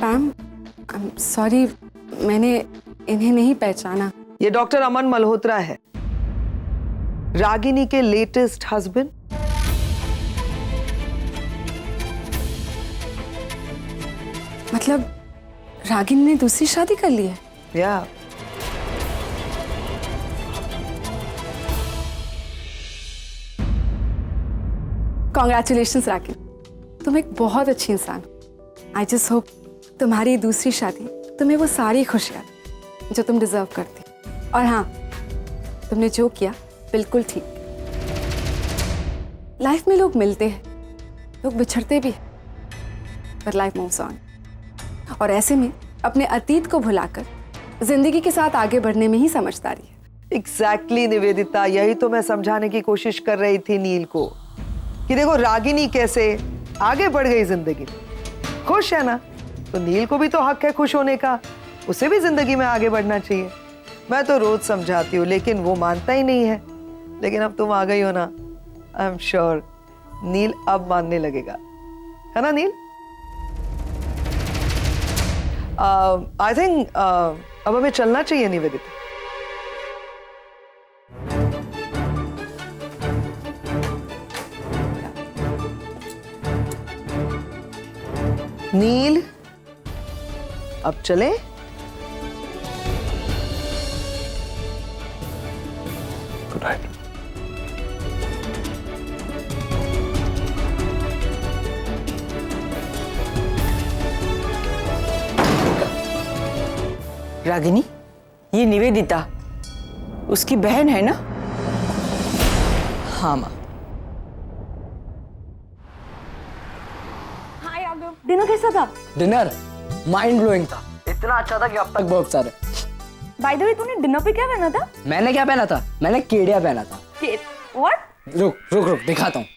पैम, I am sorry, मैंने इन्हें नहीं पहचाना। ये डॉक्टर अमन मल्होत्रा है, रागिनी के लेटेस्ट हस्बैंड। मतलब रागिनी ने दूसरी शादी कर ली है? या कॉन्ग्रेचुलेशंस रागिनी, तुम एक बहुत अच्छी इंसान हो। आई जस्ट होप तुम्हारी दूसरी शादी तुम्हें वो सारी खुशियाँ जो तुम डिजर्व करती। और हाँ, तुमने जो किया बिल्कुल ठीक। लाइफ में लोग मिलते हैं, लोग बिछड़ते भी हैं, पर लाइफ मूव्स ऑन। और ऐसे में अपने अतीत को भुलाकर जिंदगी के साथ आगे बढ़ने में ही समझदारी है। एग्जैक्टली निवेदिता, यही तो मैं समझाने की कोशिश कर रही थी नील को कि देखो रागिनी कैसे आगे बढ़ गई जिंदगी में, खुश है ना, तो नील को भी तो हक है खुश होने का, उसे भी जिंदगी में आगे बढ़ना चाहिए। मैं तो रोज समझाती हूँ लेकिन वो मानता ही नहीं है, लेकिन अब तुम आ गई हो ना, आई एम श्योर नील अब मानने लगेगा, है ना नील? आई थिंक अब हमें चलना चाहिए निवेदिता। नील अब चले? Good night. रागिनी, ये निवेदिता उसकी बहन है ना? हाँ माँ। हाय आगम, डिनर कैसा था? डिनर माइंड ब्लोइंग था, इतना अच्छा था कि अब तक बहुत सारे। बाय द वे, तूने डिनर पे क्या पहना था? मैंने क्या पहना था? मैंने केडिया पहना था। व्हाट? रुक रुक रुक दिखाता हूँ।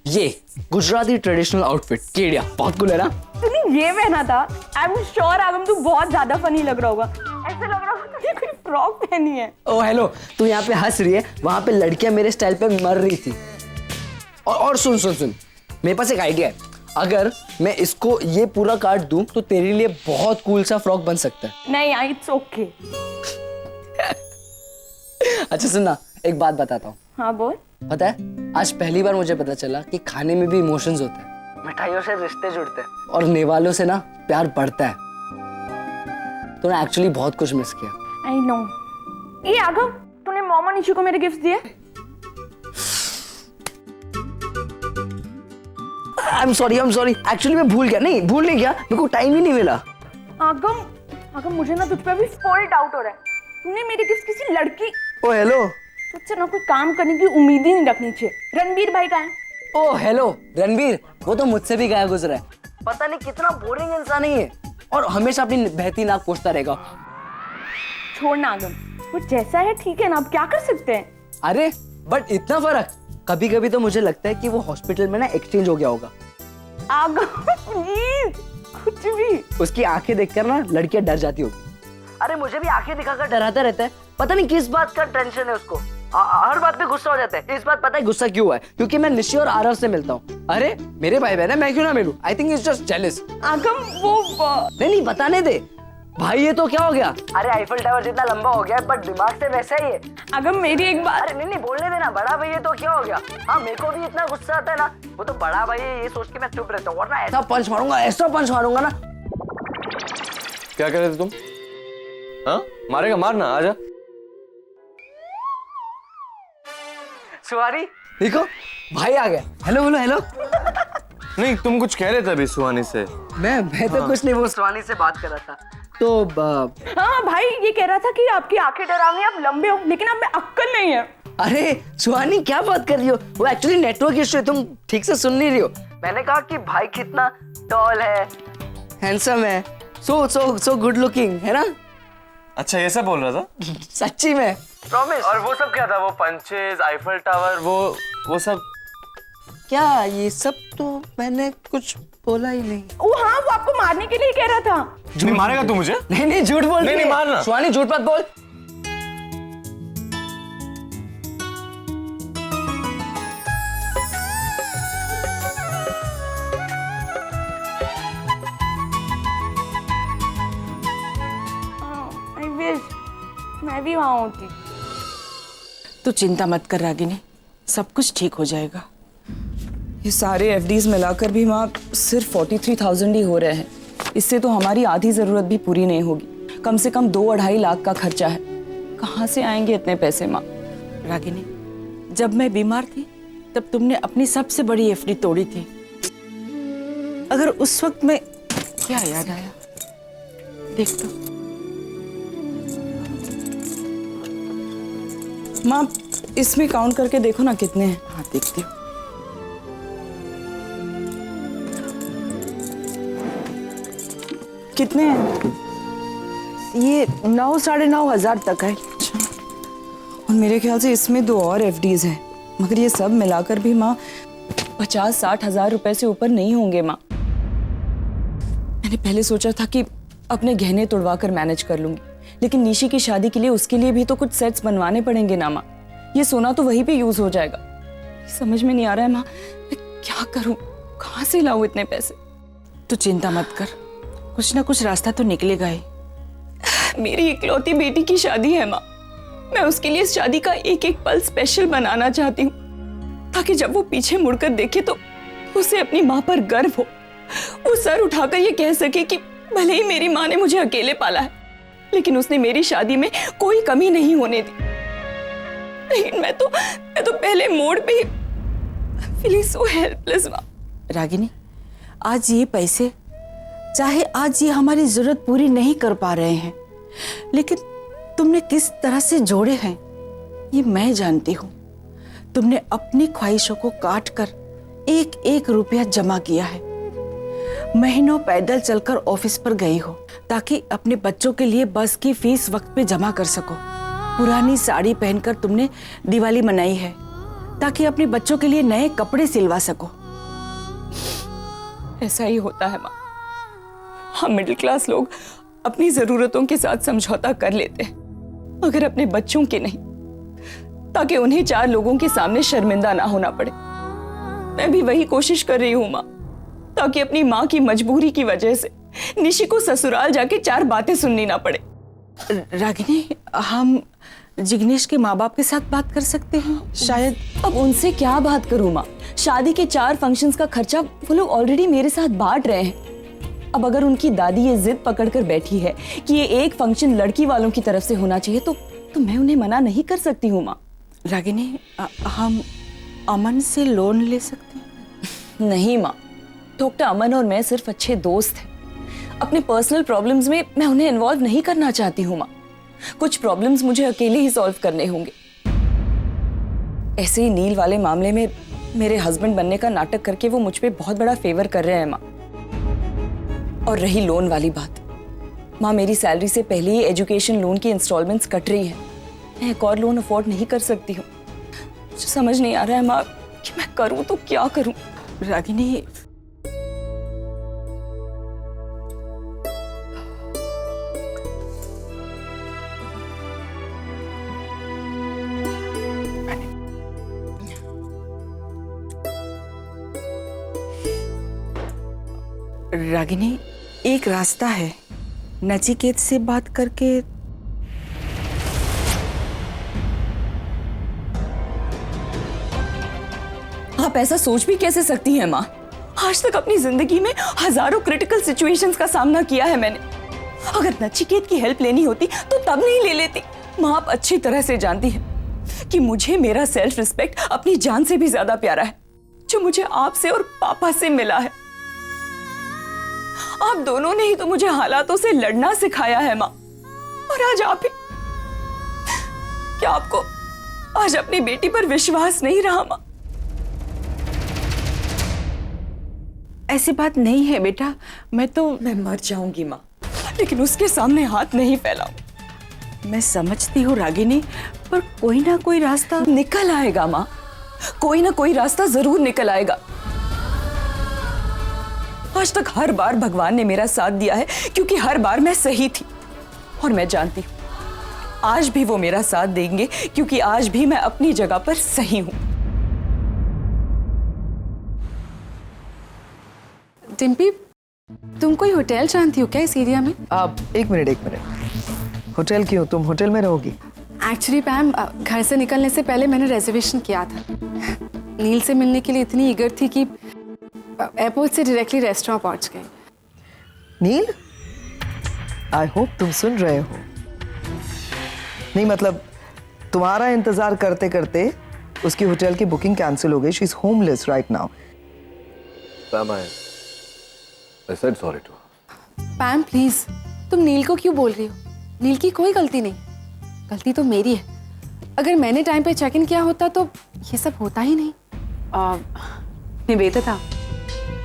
ये गुजराती ट्रेडिशनल आउटफिट केडिया, बहुत कूल है ना? तूने ये पहना था? आई एम श्योर आगम तू बहुत ज्यादा फनी लग रहा होगा। ऐसे लग रहा होगा तूने कोई फ्रॉक पहनी है। ओ हेलो, तू यहाँ पे हंस रही है, वहां पे लड़कियां मेरे स्टाइल पे मर रही थी। और सुन सुन सुन, मेरे पास एक आइडिया है। अगर मैं इसको ये पूरा काट दूं तो तेरे लिए बहुत कूल सा फ्रॉक बन सकता है। नहीं, इट्स ओके। अच्छा सुनना, एक बात बताता हूँ। हाँ बोल। पता है, आज पहली बार मुझे पता चला कि खाने में भी इमोशंस होते हैं। मिठाइयों से रिश्ते जुड़ते हैं और निवालों से ना प्यार बढ़ता है। तूने एक्चुअली बहुत कुछ मिस किया। I know. ये आगम, तूने मॉम और निशु को मेरे गिफ्ट दिए? आई एम सॉरी एक्चुअली मैं भूल गया। नहीं भूल नहीं गया, मेरे को टाइम ही नहीं मिला। आगम मुझे ना तुझ पे अभी फुल डाउट हो रहा है। तूने मेरे गिफ्ट किसी लड़की, ओ हेलो, तुझसे ना कोई काम करने की उम्मीद ही नहीं रखनी चाहिए। रणबीर भाई कहाँ है? ओ हेलो रणवीर, वो तो मुझसे भी गया गुजरा है। पता नहीं कितना बोरिंग इंसान है ये, और हमेशा अपनी बहती नाक पूछता रहेगा। छोड़ना आगम, वो जैसा है ठीक है ना, अब क्या कर सकते हैं। अरे बट इतना फर्क, कभी कभी तो मुझे लगता है कि वो हॉस्पिटल में ना एक्सचेंज हो गया होगा। आगम प्लीज, कुछ भी। उसकी आंखें देखकर ना लड़कियां डर जाती होगी। अरे मुझे भी आंखें दिखाकर डराता रहता है, पता नहीं किस बात का टेंशन है उसको। हर बात पे गुस्सा हो जाता है। इस बात पता है गुस्सा क्यों है? क्योंकि मैं निशी और आरव से मिलता हूँ। अरे मेरे भाई बहन है, मैं क्यों ना मिलूं? I think it's just jealous. आगम वो नहीं बताने दे भाई, ये तो क्या हो गया? अरे आईफल टावर जितना लंबा हो गया है, बट दिमाग से वैसा ही है। आगम मेरी एक बात। अरे नहीं बोलने देना, बड़ा भाई ये तो क्या हो गया? हाँ मेरे को भी इतना गुस्सा आता है ना, वो तो बड़ा भाई है ये सोच के मैं चुप रहता हूँ, वरना ऐसा पंच मारूंगा ना। क्या कह रहे थे तुम? हाँ मारेगा, मारना, आजा। सुहारी देखो भाई आ गया। हेलो बोलो हेलो। नहीं तुम कुछ कह रहे थे अभी सुहानी से। मैं तो कुछ नहीं, वो सुहानी से बात कर रहा था। तो हाँ भाई, ये कह रहा था कि आपकी आंखें डरावनी, आप लंबे हो, लेकिन आप में अक्ल नहीं है। अरे सुहानी क्या बात कर रही हो? वो एक्चुअली नेटवर्क इशू है, तुम ठीक से सुन नहीं रही हो। मैंने कहा कि भाई कितना टॉल है, हैंडसम है, सो गुड लुकिंग है ना। अच्छा ये सब बोल रहा था? सच्ची में प्रॉमिस। और वो सब क्या था? वो पंचेज, आईफल टावर, वो सब क्या? ये सब तो मैंने कुछ बोला ही नहीं। वो हाँ, वो आपको मारने के लिए कह रहा था। नहीं मारेगा तू मुझे? नहीं झूठ बोल। नहीं मारना। सुहानी झूठ मत बोल। मैं भी वहां होती। तो चिंता मत कर रागिनी, सब कुछ ठीक हो जाएगा। ये सारे एफडीज मिलाकर भी माँ सिर्फ 43,000 ही हो रहे हैं। इससे तो हमारी आधी जरूरत भी पूरी नहीं होगी। कम से कम 2-2.5 लाख का खर्चा है। कहाँ से आएंगे इतने पैसे माँ? रागिनी, जब मैं बीमार थी तब तुमने अपनी सबसे बड़ी एफडी तोड़ी थी। अगर उस वक्त में क्या याद आया, देख तो। माँ इसमें काउंट करके देखो ना कितने हैं। हाँ देखती हूँ। कितने हैं? ये 9-9.5 तक है। और मेरे ख्याल से इसमें 2 और एफडीज हैं। मगर ये सब मिलाकर भी माँ 50-60 हजार रुपए से ऊपर नहीं होंगे माँ। मैंने पहले सोचा था कि अपने गहने तोड़वा कर मैनेज कर लूंगी, लेकिन निशी की शादी के लिए उसके लिए भी तो कुछ सेट्स बनवाने पड़ेंगे ना माँ। ये सोना तो वहीं पे यूज हो जाएगा। समझ में नहीं आ रहा है माँ, मैं क्या करूं, कहाँ से लाऊं इतने पैसे? तू चिंता मत कर, कुछ ना कुछ रास्ता तो निकलेगा ही। मेरी इकलौती बेटी की शादी है माँ। मैं उसके लिए इस शादी का एक एक पल स्पेशल बनाना चाहती हूँ, ताकि जब वो पीछे मुड़कर देखे तो उसे अपनी माँ पर गर्व हो। वो सर उठाकर ये कह सके कि भले ही मेरी माँ ने मुझे अकेले पाला है, लेकिन उसने मेरी शादी में कोई कमी नहीं होने दी। लेकिन मैं तो पहले मोड़ पे फीलिंग सो हेल्पलेस माँ। रागिनी, आज ये पैसे चाहे आज ये हमारी जरूरत पूरी नहीं कर पा रहे हैं, लेकिन तुमने किस तरह से जोड़े हैं ये मैं जानती हूँ। तुमने अपनी ख्वाहिशों को काट कर 1-1 रुपया जमा किया है। महीनों पैदल चलकर ऑफिस पर गई हो ताकि अपने बच्चों के लिए बस की फीस वक्त पे जमा कर सको। पुरानी साड़ी पहनकर तुमने दिवाली मनाई है ताकि अपने बच्चों के लिए नए कपड़े सिलवा सको। ऐसा ही होता है माँ। हम मिडिल क्लास लोग अपनी जरूरतों के साथ समझौता कर लेते हैं, मगर अपने बच्चों के नहीं, ताकि उन्हें 4 लोगों के सामने शर्मिंदा ना होना पड़े। मैं भी वही कोशिश कर रही हूँ माँ, ताकि अपनी माँ की मजबूरी की वजह से निशी को ससुराल जाके 4 बातें सुननी ना पड़े। रागिनी, हम जिग्नेश के माँ बाप के साथ बात कर सकते हैं शायद। अब उनसे क्या बात करूँ माँ? शादी के 4 फंक्शंस का खर्चा वो लोग ऑलरेडी मेरे साथ बांट रहे हैं। अब अगर उनकी दादी ये जिद पकड़कर बैठी है कि ये एक फंक्शन लड़की वालों की तरफ से होना चाहिए, तो मैं उन्हें मना नहीं कर सकती हूँ माँ। रागिनी, हम अमन से लोन ले सकते हैं? नहीं माँ, डॉक्टर अमन और मैं सिर्फ अच्छे दोस्त हैं। अपने पर्सनल प्रॉब्लम्स में मैं उन्हें इन्वॉल्व नहीं करना चाहती हूँ माँ। कुछ प्रॉब्लम्स मुझे अकेले ही सॉल्व करने होंगे। ऐसे ही नील वाले मामले में मेरे हस्बैंड बनने का नाटक करके वो मुझ पे बहुत बड़ा फेवर कर रहे हैं माँ। और रही लोन वाली बात, माँ मेरी सैलरी से पहले ही एजुकेशन लोन की इंस्टॉलमेंट्स कट रही हैं। मैं एक और लोन अफोर्ड नहीं कर सकती हूँ। मुझे समझ नहीं आ रहा है माँ कि मैं करूँ तो क्या करूँ। रागिनी, रागिनी, एक रास्ता है, नचिकेत से बात करके। आप ऐसा सोच भी कैसे सकती हैं माँ? आज तक अपनी जिंदगी में हजारों क्रिटिकल सिचुएशंस का सामना किया है मैंने। अगर नचिकेत की हेल्प लेनी होती तो तब नहीं ले लेती। माँ आप अच्छी तरह से जानती हैं कि मुझे मेरा सेल्फ रिस्पेक्ट अपनी जान से भी ज्यादा प्यारा है, जो मुझे आपसे और पापा से मिला है। आप दोनों ने ही तो मुझे हालातों से लड़ना सिखाया है माँ। और आज आप ही, क्या आपको आज अपनी बेटी पर विश्वास नहीं रहा माँ? ऐसी बात नहीं है बेटा, मैं मर जाऊंगी माँ, लेकिन उसके सामने हाथ नहीं फैलाऊं। मैं समझती हूँ रागिनी, पर कोई ना कोई रास्ता निकल आएगा माँ, कोई ना कोई रास्ता जरूर निकल आएगा। आज तक हर बार भगवान ने मेरा साथ दिया है क्योंकि हर बार मैं सही थी, और मैं जानती हूँ आज भी वो मेरा साथ देंगे क्योंकि आज भी मैं अपनी जगह पर सही हूँ। डिम्पी, तुम कोई होटल जानती हो क्या इस एरिया में? आप एक मिनट, होटल क्यों? तुम होटल में रहोगी? एक्चुअली पैम, घर से निकलने से पहले मैंने रिजर्वेशन किया था। नील से मिलने के लिए इतनी ईगर थी कि एयरपोर्ट से डायरेक्टली रेस्टोरेंट पहुंच गई। नील, आई होप तुम सुन रहे हो। नहीं मतलब तुम्हारा इंतजार करते करते उसकी होटल की बुकिंग कैंसिल हो गई। She is homeless right now. पैम, I said sorry to her. पैम please, तुम नील को क्यों बोल रही हो? नील की कोई गलती नहीं, गलती तो मेरी है। अगर मैंने टाइम पे चेक इन किया होता तो ये सब होता ही नहीं। निवेदिता,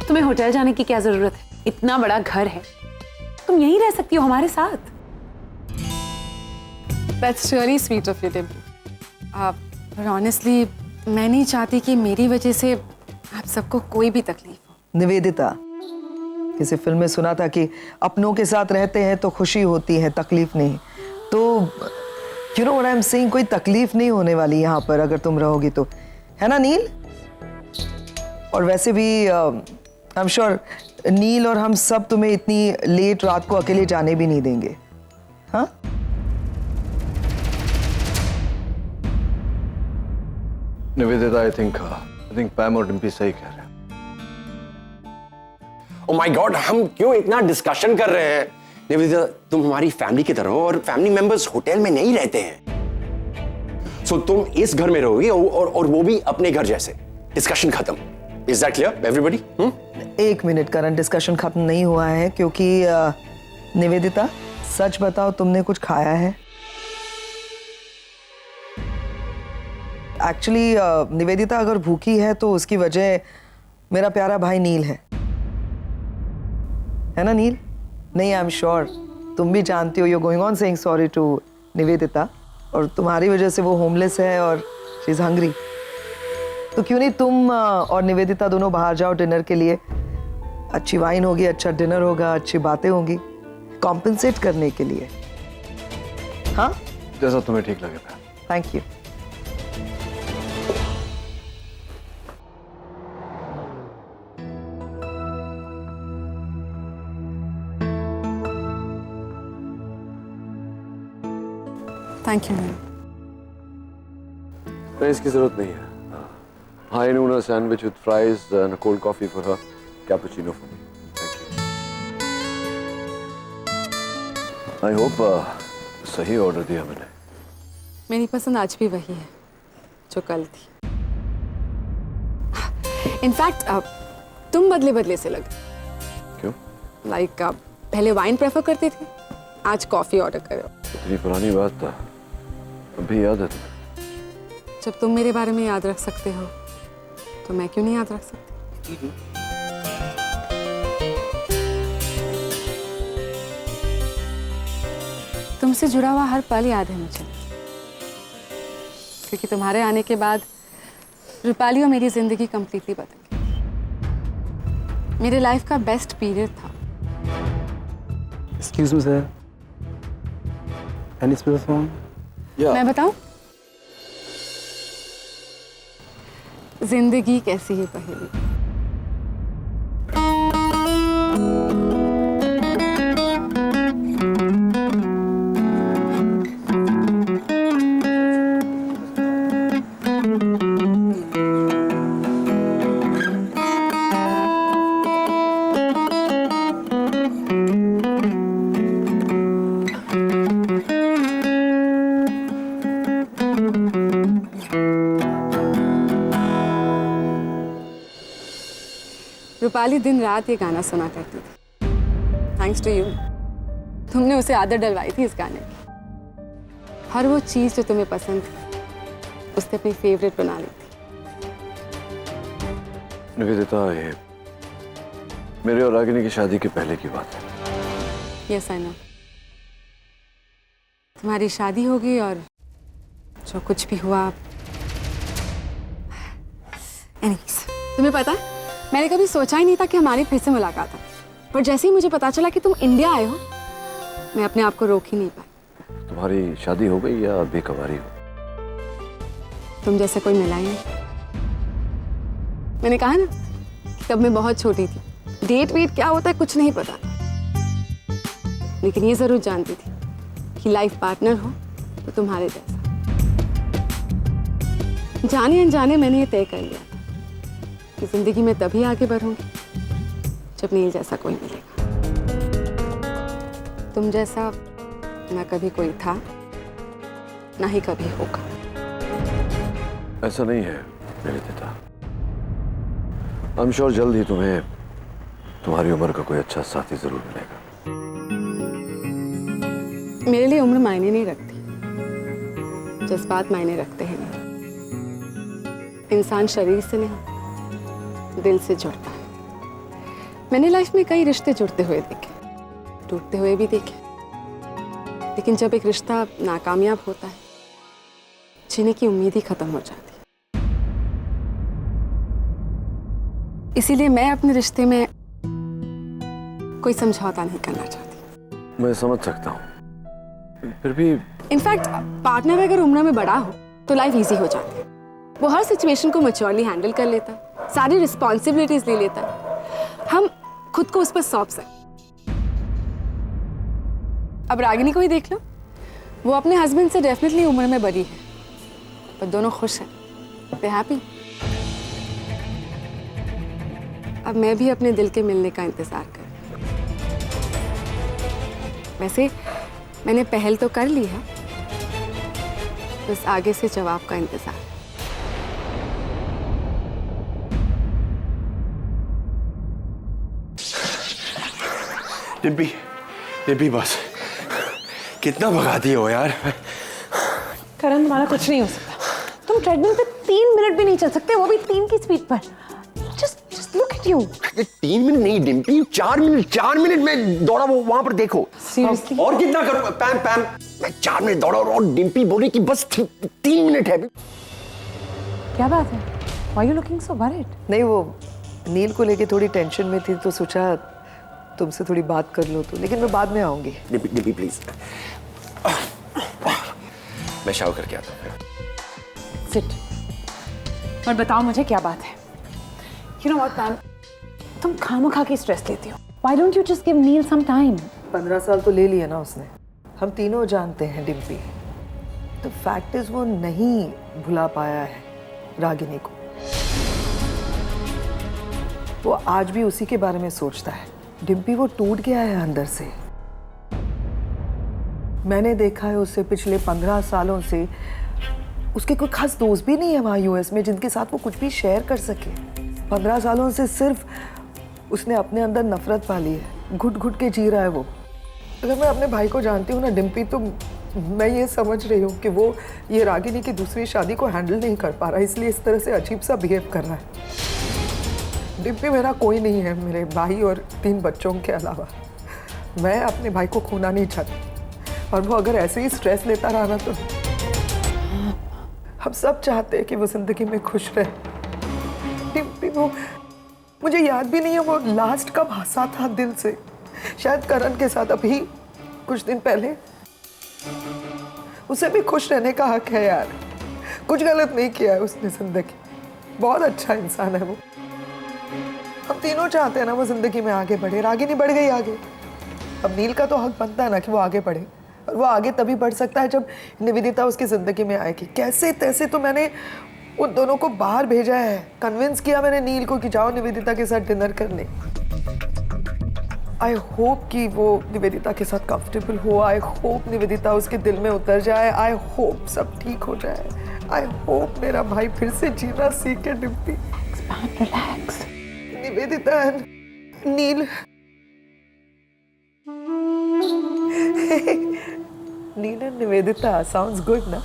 तुम्हें होटल जाने की क्या जरूरत है? इतना बड़ा घर है, तुम यहीं रह सकती हो हमारे साथ। That's really sweet of you, Dimple. पर ऑनेस्टली मैं नहीं चाहती कि मेरी वजह से आप सबको कोई भी तकलीफ हो। निवेदिता, किसी फिल्म में सुना था कि अपनों के साथ रहते हैं तो खुशी होती है, तकलीफ नहीं। तो you know what I am saying, कोई तकलीफ नहीं होने वाली यहाँ पर अगर तुम रहोगी तो, है ना नील? और वैसे भी आई एम श्योर नील और हम सब तुम्हें इतनी लेट रात को अकेले जाने भी नहीं देंगे। हाँ, निवेदिता, I think पैम और डिम्पी सही कह रहे हैं। ओ माय गॉड, हम क्यों इतना डिस्कशन कर रहे हैं? निवेदिता, तुम हमारी फैमिली की तरह हो और फैमिली मेंबर्स होटल में नहीं रहते हैं। सो तुम इस घर में रहोगी और वो भी अपने घर जैसे। डिस्कशन खत्म। Is that clear everybody? एक मिनट, करंट डिस्कशन खत्म नहीं हुआ है क्योंकि निवेदिता सच बताओ, तुमने कुछ खाया है? एक्चुअली निवेदिता अगर भूखी है तो उसकी वजह मेरा प्यारा भाई नील है ना नील? नहीं, आई एम श्योर तुम भी जानती हो, you going on saying sorry to Nivedita, और तुम्हारी वजह से वो होमलेस है और शी इज हंग्री। तो क्यों नहीं तुम और निवेदिता दोनों बाहर जाओ डिनर के लिए? अच्छी वाइन होगी, अच्छा डिनर होगा, अच्छी बातें होंगी, कॉम्पेंसेट करने के लिए। हाँ, जैसा तुम्हें ठीक लगे Pam. Thank you. Thank you ma'am. नहीं, इसकी जरूरत नहीं है। High noon sandwich with fries and cold coffee for her, cappuccino for me. Thank you. I hope सही ऑर्डर दिया मैंने। मेरी पसंद आज भी वही है जो कल थी। इनफैक्ट तुम बदले बदले से लगे। क्यों? लाइक पहले वाइन प्रेफर करते थे, आज कॉफी ऑर्डर कर रहे हो। इतनी पुरानी बात था, अभी याद है तुम्हें? जब तुम मेरे बारे में याद रख सकते हो तो मैं क्यों नहीं याद रख सकती? तुमसे जुड़ा हुआ हर पल याद है मुझे, क्योंकि तुम्हारे आने के बाद रूपाली और मेरी जिंदगी कंप्लीटली बदल गई। मेरे लाइफ का बेस्ट पीरियड था। Excuse me, sir. Any spare phone? मैं बताऊं? जिंदगी कैसी है पहेली। रूपाली दिन रात ये गाना सुना करती थी। थैंक्स टू यू, तुमने उसे आदत डलवाई थी इस गाने की। हर वो चीज जो तुम्हें पसंद थी उसने अपनी फेवरेट बना ली थी। निवेदिता, ये मेरे और रागिनी की शादी के पहले की बात है। Yes I know. तुम्हारी शादी होगी और जो कुछ भी हुआ। एनीवेज, तुम्हें पता है मैंने कभी सोचा ही नहीं था कि हमारी फिर से मुलाकात हो, पर जैसे ही मुझे पता चला कि तुम इंडिया आए हो, मैं अपने आप को रोक ही नहीं पाई। तुम्हारी शादी हो गई या बेकवारी हो? तुम जैसे कोई मिला ही नहीं। मैंने कहा ना कि तब मैं बहुत छोटी थी, डेट वेट क्या होता है कुछ नहीं पता, लेकिन ये जरूर जानती थी कि लाइफ पार्टनर हो तो तुम्हारे जैसा। जाने अनजाने मैंने ये तय कर लिया कि जिंदगी में तभी आगे बढ़ूंगी जब नील जैसा कोई मिलेगा। तुम जैसा ना कभी कोई था, ना ही कभी होगा। ऐसा नहीं है निवेदिता। आई एम श्योर जल्द ही तुम्हें तुम्हारी उम्र का कोई अच्छा साथी जरूर मिलेगा। मेरे लिए उम्र मायने नहीं रखती, जज्बात मायने रखते हैं। नहीं, इंसान शरीर से नहीं दिल से जुड़ता है। मैंने लाइफ में कई रिश्ते जुड़ते हुए देखे, टूटते हुए भी देखे, लेकिन जब एक रिश्ता नाकामयाब होता है, जीने की उम्मीद ही खत्म हो जाती है। इसीलिए मैं अपने रिश्ते में कोई समझौता नहीं करना चाहती। मैं समझ सकता हूँ, फिर भी इनफैक्ट पार्टनर अगर उम्र में बड़ा हो तो लाइफ इजी हो जाती है। वो हर सिचुएशन को मैच्योरली हैंडल कर लेता है, सारी रिस्पॉन्सिबिलिटीज ले लेता है, हम खुद को उस पर सौंप सकते। अब रागिनी को ही देख लो, वो अपने हस्बैंड से डेफिनेटली उम्र में बड़ी है, पर दोनों खुश हैं, दे हैप्पी। अब मैं भी अपने दिल के मिलने का इंतजार कर रही हूं। वैसे मैंने पहल तो कर ली है, बस आगे से जवाब का इंतजार। डिम्पी बस कितना भगाती हो यार। करण, तुम्हारा कुछ नहीं हो सकता। तुम ट्रेडमिल पे 3 मिनट भी नहीं चल सकते, वो भी 3 की स्पीड पर। Just look at you. 3 minute नहीं डिम्पी, 4 मिनट में दौड़ा वो वहां पर देखो। Seriously? और कितना करूं? पैम मैं 4 मिनट दौड़ा और डिम्पी बोली कि बस 3 मिनट है। क्या बात है? Why are you looking so worried? नहीं, वो नील को लेके थोड़ी टेंशन में थी तो सोचा तुमसे थोड़ी बात कर लो, तो लेकिन मैं बाद में आऊंगी। डिम्पी प्लीज, मैं शावर करके आता हूँ। Sit. और बताओ मुझे क्या बात है? You know what, ma'am? तुम खामखा की स्ट्रेस लेती हो। Why don't you just give Neil some time? 15 साल तो ले लिए ना उसने। हम तीनों जानते हैं डिम्पी। तो फैक्ट इज वो नहीं भुला पाया है रागिनी को। वो आज भी उसी के बारे में सोचता है। डिम्पी वो टूट गया है अंदर से। मैंने देखा है उसे पिछले 15 सालों से। उसके कोई खास दोस्त भी नहीं है वहाँ यूएस में जिनके साथ वो कुछ भी शेयर कर सके। 15 सालों से सिर्फ उसने अपने अंदर नफरत पाली है, घुट घुट के जी रहा है वो। अगर मैं अपने भाई को जानती हूँ ना डिम्पी, तो मैं ये समझ रही हूँ कि वो ये रागिनी की दूसरी शादी को हैंडल नहीं कर पा रहा, इसलिए इस तरह से अजीब सा बिहेव कर रहा है। डिम्पी मेरा कोई नहीं है, मेरे भाई और 3 बच्चों के अलावा। मैं अपने भाई को खोना नहीं चाहती, और वो अगर ऐसे ही स्ट्रेस लेता रहा ना तो हम सब चाहते हैं कि वो जिंदगी में खुश रहे। डिम्पी वो, मुझे याद भी नहीं है वो लास्ट कब हंसा था दिल से। शायद करण के साथ अभी कुछ दिन पहले। उसे भी खुश रहने का हक है यार, कुछ गलत नहीं किया है उसने जिंदगी। बहुत अच्छा इंसान है वो। हम तीनों चाहते हैं ना वो जिंदगी में आगे बढ़े। रागिनी बढ़ गई आगे, अब नील का तो हक बनता है ना कि वो आगे बढ़े। और वो आगे तभी बढ़ सकता है जब निवेदिता उसकी जिंदगी में आएगी। कैसे तैसे तो मैंने उन दोनों को बाहर भेजा है, कन्विंस किया मैंने नील को कि जाओ निवेदिता के साथ डिनर करने। आई होप कि वो निवेदिता के साथ कंफर्टेबल हो। आई होप निवेदिता उसके दिल में उतर जाए। आई होप सब ठीक हो जाए। आई होप मेरा भाई फिर से जीना सीखे। Dimpy Relax. Nivedita and Neel. Neel and Nivedita sounds good ना?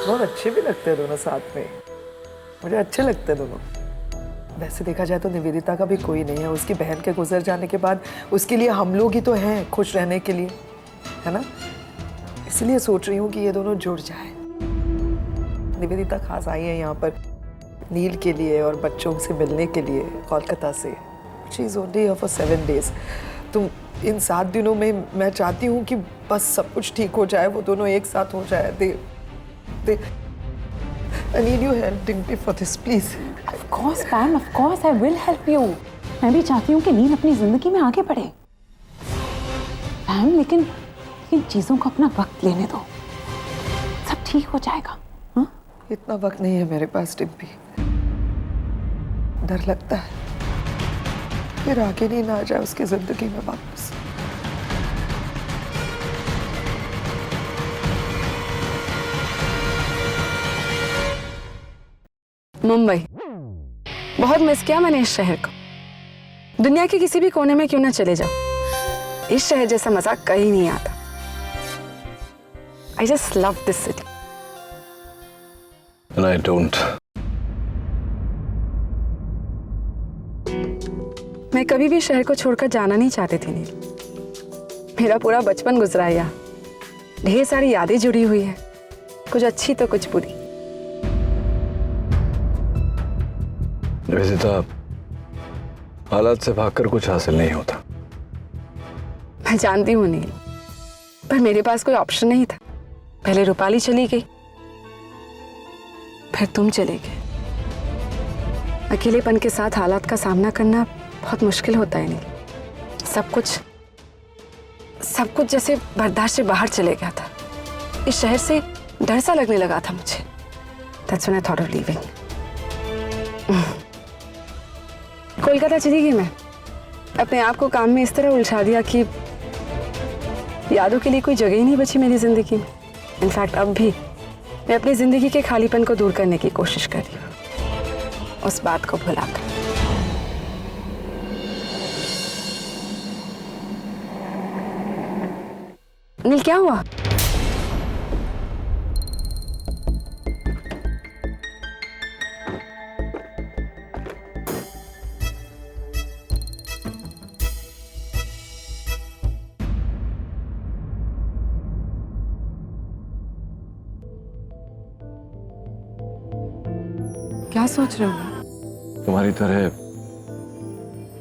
बहुत अच्छे भी लगते हैं दोनों साथ में। मुझे अच्छे लगते हैं दोनों। वैसे देखा जाए तो निवेदिता का भी कोई नहीं है। उसकी बहन के गुजर जाने के बाद उसके लिए हम लोग ही तो हैं खुश रहने के लिए, है ना? इसलिए सोच रही हूँ कि ये दोनों जुड़ जाए। निवेदिता खास आई है यहाँ पर नील के लिए और बच्चों से मिलने के लिए कोलकाता से। She is only here for 7 days। तो इन 7 दिनों में मैं चाहती हूँ कि बस सब कुछ ठीक हो जाए, वो दोनों एक साथ हो जाए। I need your help, Dimpy, for this, please. Of course, Pam. Of course, I will help you. मैं भी चाहती हूँ कि नील अपनी जिंदगी में आगे बढ़े। पैम, लेकिन चीजों को अपना वक्त लेने दो, सब ठीक हो जाएगा। हाँ? इतना वक्त नहीं है मेरे पास डिम्पी। डर लगता है फिर आगे नहीं ना आ जाए उसकी जिंदगी में वापस। मुंबई बहुत मिस किया मैंने इस शहर को। दुनिया के किसी भी कोने में क्यों ना चले जाओ, इस शहर जैसा मजा कहीं नहीं आता। I just love this city. And I don't. मैं कभी भी शहर को छोड़कर जाना नहीं चाहती थी नील। मेरा पूरा बचपन गुजरा है यहाँ। ढेर सारी यादें जुड़ी हुई है, कुछ अच्छी तो कुछ बुरी। निवेदिता, हालात से भागकर कुछ हासिल नहीं होता। मैं जानती हूँ नील, पर मेरे पास कोई ऑप्शन नहीं था। पहले रूपाली चली गई, फिर तुम चले गए। अकेलेपन के साथ हालात का सामना करना बहुत मुश्किल होता है नील। सब कुछ जैसे बर्दाश्त से बाहर चले गया था। इस शहर से डर सा लगने लगा था मुझे। That's when I thought of leaving. Kolkata चली गई मैं। अपने आप को काम में इस तरह उलझा दिया कि यादों के लिए कोई जगह ही नहीं बची मेरी जिंदगी में। इनफैक्ट अब भी मैं अपनी जिंदगी के खालीपन को दूर करने की कोशिश कर रही हूँ, उस बात को भुलाकर। नील, क्या हुआ? क्या सोच रहे हो? तुम्हारी तरह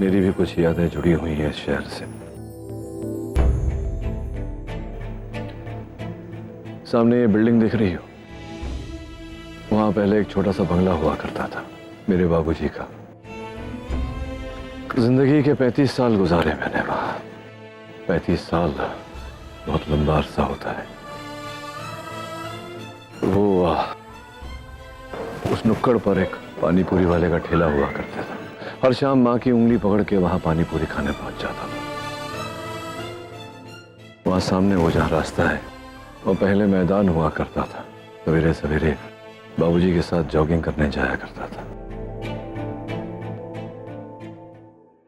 मेरी भी कुछ यादें जुड़ी हुई हैं इस शहर से। सामने ये बिल्डिंग दिख रही हो, वहां पहले एक छोटा सा बंगला हुआ करता था मेरे बाबूजी का। जिंदगी के 35 साल गुजारे मैंने वहां। 35 साल बहुत लंबा अरसा होता है। वो उस नुक्कड़ पर एक पानी पूरी वाले का ठेला हुआ करता था। हर शाम माँ की उंगली पकड़ के वहां पानी पूरी खाने पहुंच जाता था। वहां सामने वो जहां रास्ता है, वो पहले मैदान हुआ करता था। सवेरे सवेरे बाबूजी के साथ जॉगिंग करने जाया करता था।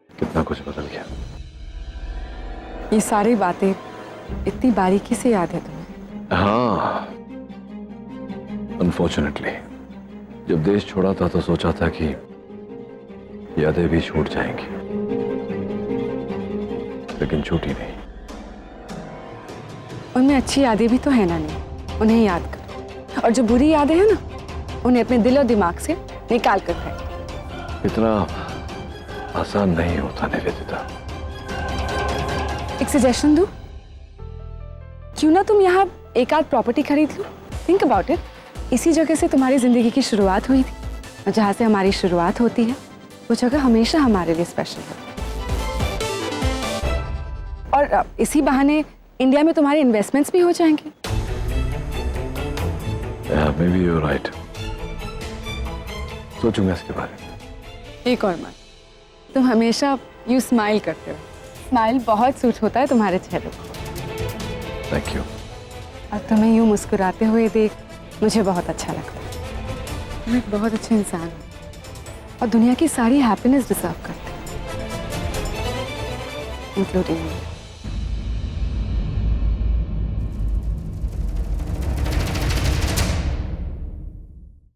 कितना कुछ बदल गया। ये सारी बातें इतनी बारीकी से याद है तुम्हें? हाँ, अनफॉर्चुनेटली जब देश छोड़ा था तो सोचा था कि यादें भी छूट जाएंगी, लेकिन छूटी नहीं। उनमें अच्छी यादें भी तो है ना नील, उन्हें याद कर। और जो बुरी यादें हैं ना, उन्हें अपने दिल और दिमाग से निकाल कर फेंक। इतना आसान नहीं होता निवेदिता। एक सजेशन दूं? क्यों ना तुम यहाँ एक आध प्रॉपर्टी खरीद लो? Think about it. इसी जगह से तुम्हारी जिंदगी की शुरुआत हुई थी, और जहाँ से हमारी शुरुआत होती है वो जगह हमेशा हमारे लिए स्पेशल है। और इसी बहाने इंडिया में तुम्हारे इन्वेस्टमेंट्स भी हो जाएंगे। Maybe you're right. सोचूंगा इसके बारे में। एक और बात, तुम हमेशा यू स्माइल करते हो। स्माइल बहुत सूट होता है तुम्हारे चेहरे को। Thank you. और तुम्हें यूं मुस्कुराते हुए देख मुझे बहुत अच्छा लगता है। तुम एक बहुत अच्छे इंसान हो और दुनिया की सारी हैप्पीनेस डिजर्व करते हो, इंक्लूडिंग मी।